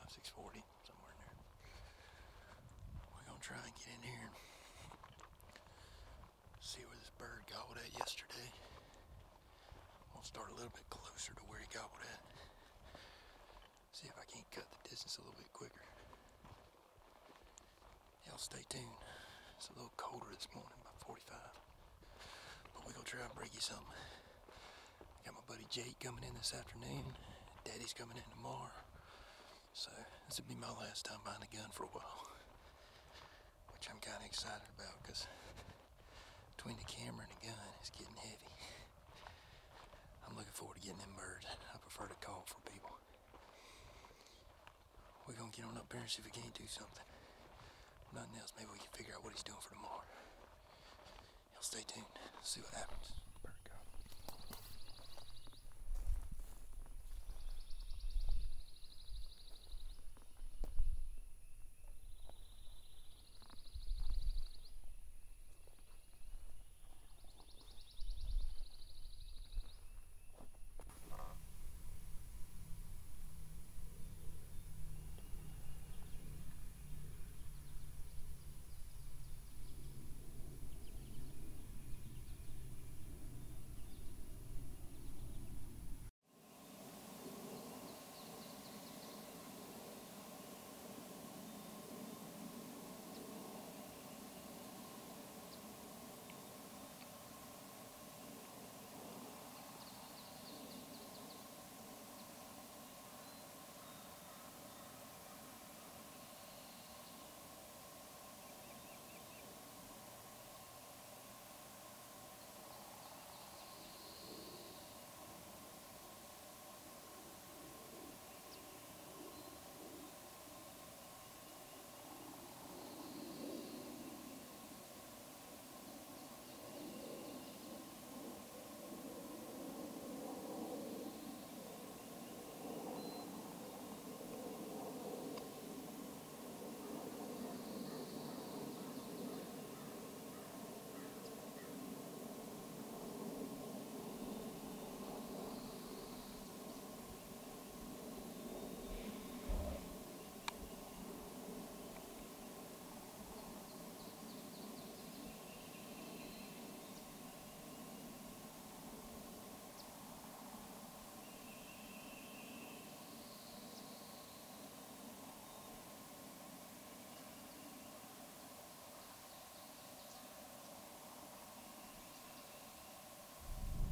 640, somewhere in there. We're gonna try and get in here and see where this bird gobbled at yesterday. I'll start a little bit closer to where he gobbled at. See if I can't cut the distance a little bit quicker. Y'all stay tuned. It's a little colder this morning, about 45. But we're gonna try and bring you something. Got my buddy Jake coming in this afternoon. Daddy's coming in tomorrow. So this will be my last time buying a gun for a while. Which I'm kind of excited about because between the camera and the gun, it's getting heavy. I'm looking forward to getting them birds. I prefer to call for people. We're gonna get on up there and see if we can't do something. If nothing else, maybe we can figure out what he's doing for tomorrow. Y'all stay tuned. See what happens. Bird go.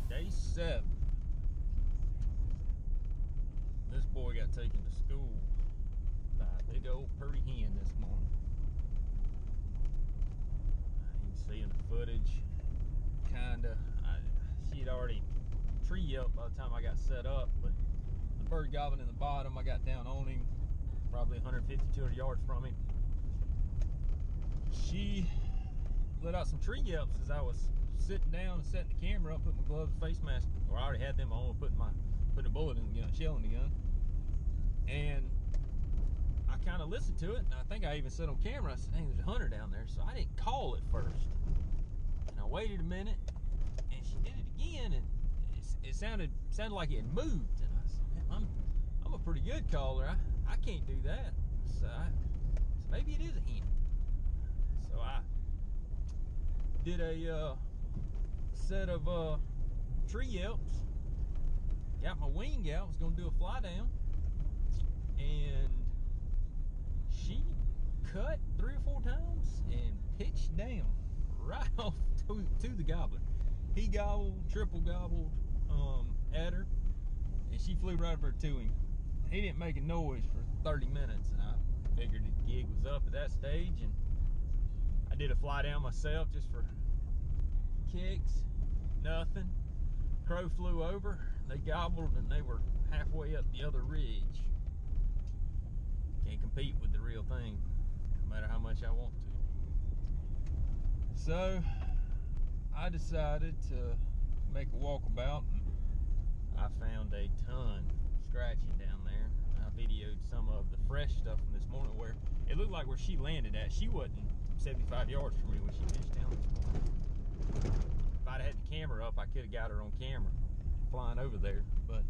Day 7. This boy got taken to school by a big old purdy hen this morning. You can see in the footage, kinda. She had already tree yelped by the time I got set up, but the bird gobbling in the bottom, I got down on him, probably 150, 200 yards from him. She let out some tree yelps as I was sitting down and setting the camera up, putting my gloves and face mask, or I already had them on, putting a bullet in the gun, shell in the gun. And I kind of listened to it, and I think I even said on camera, I said, "Hey, there's a hunter down there." So I didn't call at first, and I waited a minute, and she did it again, and it sounded like it had moved. And I said, "I'm a pretty good caller. I can't do that." So maybe it is a hen. So I did a set of tree yelps, got my wing out, was gonna do a fly down, and she cut 3 or 4 times and pitched down right off to the gobbler. He gobbled, triple gobbled at her, and she flew right over to him. He didn't make a noise for 30 minutes, and I figured the gig was up at that stage, and I did a fly down myself just for kicks. Nothing. Crow flew over, they gobbled, and they were halfway up the other ridge. Can't compete with the real thing, no matter how much I want to. So I decided to make a walkabout, and I found a ton scratching down there. I videoed some of the fresh stuff from this morning where it looked like where she landed at. She wasn't 75 yards from me when she pitched down this morning. If I'd had the camera up, I could have got her on camera flying over there, but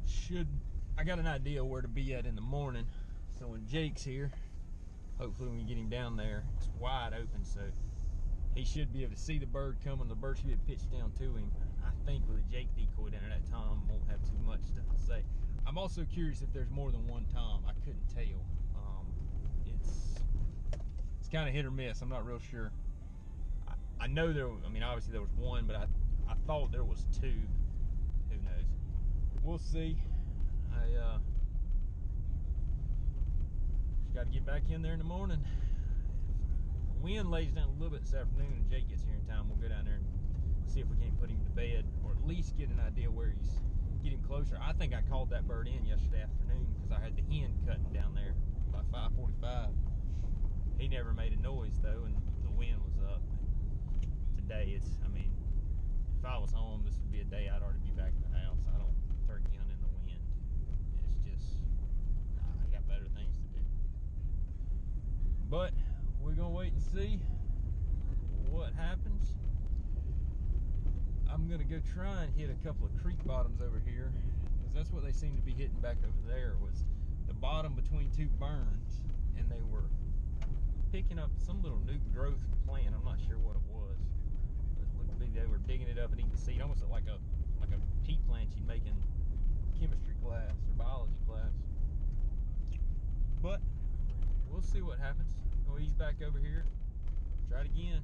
should I got an idea where to be at in the morning. So when Jake's here, hopefully when we get him down there, it's wide open, so he should be able to see the bird coming. The bird should be pitched down to him. I think with a Jake decoy down there, that Tom won't have too much to say. I'm also curious if there's more than one Tom. I couldn't tell. It's kind of hit or miss. I'm not real sure. I know there. I mean, obviously there was one, but I thought there was two. Who knows? We'll see. I just got to get back in there in the morning. If the wind lays down a little bit this afternoon and Jake gets here in time, we'll go down there and see if we can't put him to bed, or at least get an idea where he's. Get him closer. I think I called that bird in yesterday afternoon because I had the hen cutting down there by 5:45. He never made a noise though, and the wind was up. Today it's, I mean, if I was home, this would be a day I'd already be back in the house. I don't turkey hunt in the wind. It's just, I got better things to do. But we're gonna wait and see what happens. I'm gonna go try and hit a couple of creek bottoms over here, because that's what they seem to be hitting back over there, was the bottom between two burns, and they were picking up some little new growth plant. I'm not sure what it was, but it looked like they were digging it up and eating seed, almost like a pea plant you'd make in chemistry class or biology class. But we'll see what happens. Go ease back over here, try it again.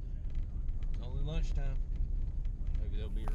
It's only lunchtime. Maybe there'll be a rain.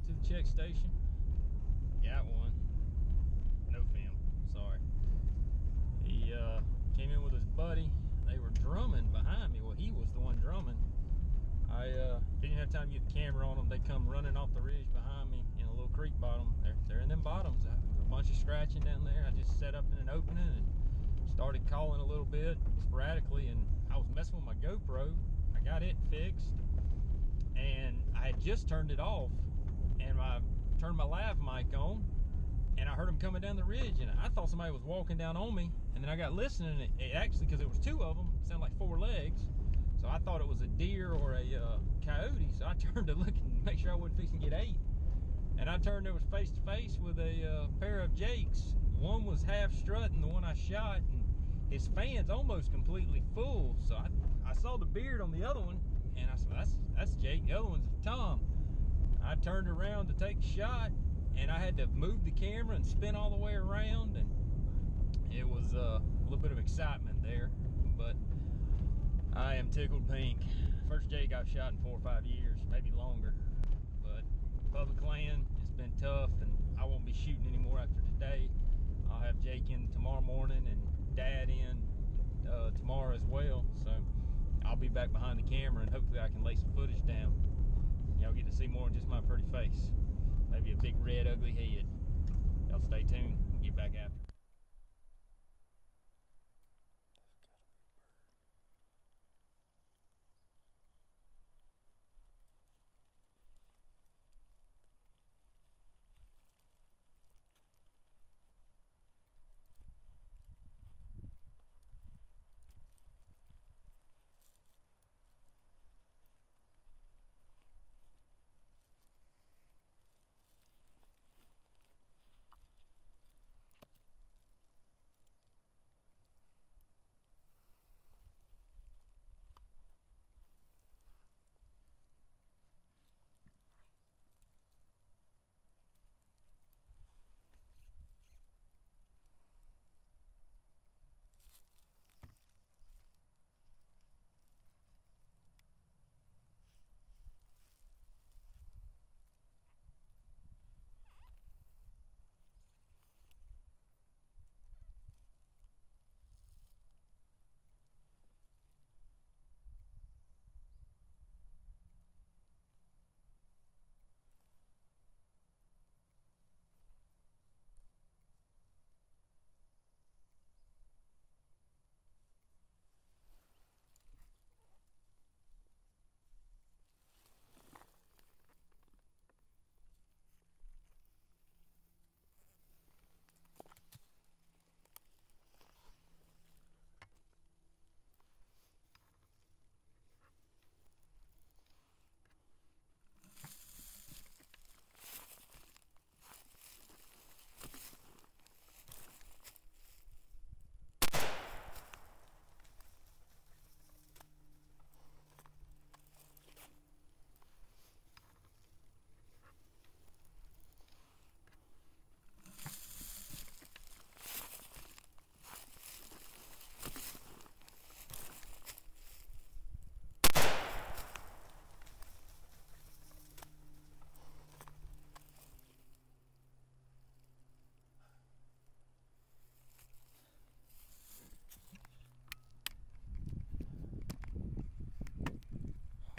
To the check station. Got one. No film. Sorry. He came in with his buddy. They were drumming behind me. Well, he was the one drumming. I didn't have time to get the camera on them. They come running off the ridge behind me in a little creek bottom. They're in them bottoms. There was a bunch of scratching down there. I just set up in an opening and started calling a little bit sporadically, and I was messing with my GoPro. I got it fixed, and I had just turned it off, and I turned my lav mic on, and I heard them coming down the ridge, and I thought somebody was walking down on me, and then I got listening, and it actually, because there was two of them, it sounded like four legs, so I thought it was a deer or a coyote, so I turned to look and make sure I wasn't fixing to get ate, and I turned, there was face to face with a pair of Jakes. One was half strutting, the one I shot, and his fan's almost completely full, so I saw the beard on the other one, and I said, that's Jake, the other one's Tom. I turned around to take a shot, and I had to move the camera and spin all the way around, and it was a little bit of excitement there, but I am tickled pink. First Jake I've shot in 4 or 5 years, maybe longer, but public land, it's been tough, and I won't be shooting anymore after today. I'll have Jake in tomorrow morning and Dad in tomorrow as well, so I'll be back behind the camera, and hopefully I can lay some footage down. Y'all get to see more than just my pretty face. Maybe a big red ugly head. Y'all stay tuned. We'll get back after.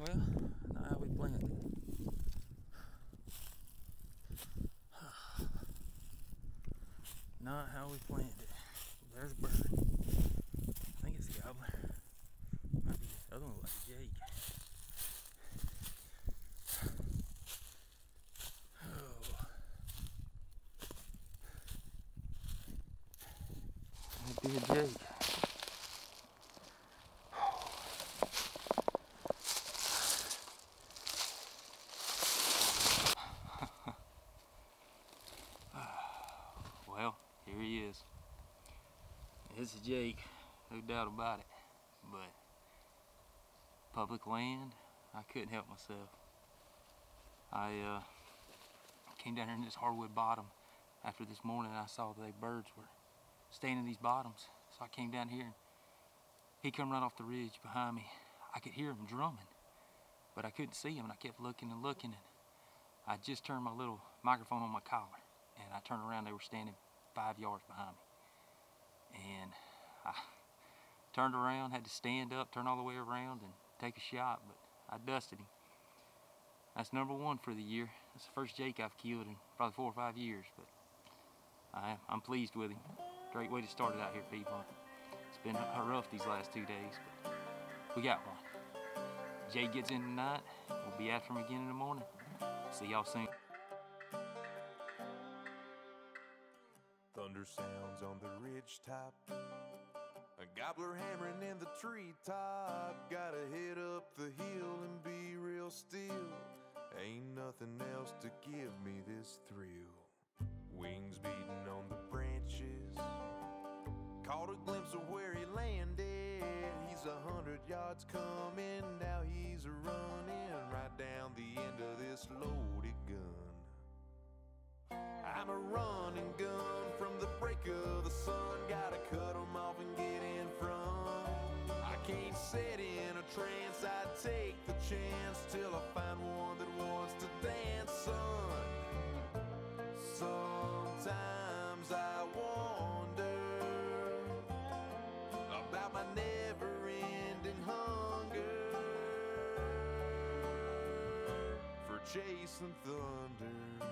Well, not how we planned it. Not how we planned it. There's a bird. I think it's a gobbler. Might be the other one, like a jake. Oh. Might be a jake. Well, here he is. It's a jake, no doubt about it. But public land, I couldn't help myself. I came down here in this hardwood bottom after this morning, and I saw that birds were staying in these bottoms. So I came down here, and he come right off the ridge behind me. I could hear him drumming, but I couldn't see him, and I kept looking and looking, and I just turned my little microphone on my collar, and I turned around, they were standing 5 yards behind me. And I turned around, had to stand up, turn all the way around, and take a shot, but I dusted him. That's number 1 for the year. That's the first jake I've killed in probably 4 or 5 years, but I'm pleased with him. Great way to start it out here at Piedmont. It's been rough these last 2 days, but we got one. Jake gets in tonight. We'll be after him again in the morning. See y'all soon. Thunder sounds on the ridge top, a gobbler hammering in the treetop. Gotta head up the hill and be real still. Ain't nothing else to give me this thrill. Wings beating on the branches, caught a glimpse of where he landed. He's 100 yards coming, now he's running right down the end of this loaded gun. I'm a running gun from the break of the sun. Gotta cut 'em off and get in front. I can't sit in a trance, I take the chance till I find one that wants to dance, son. Sometimes I wonder about my never-ending hunger for chasing thunder.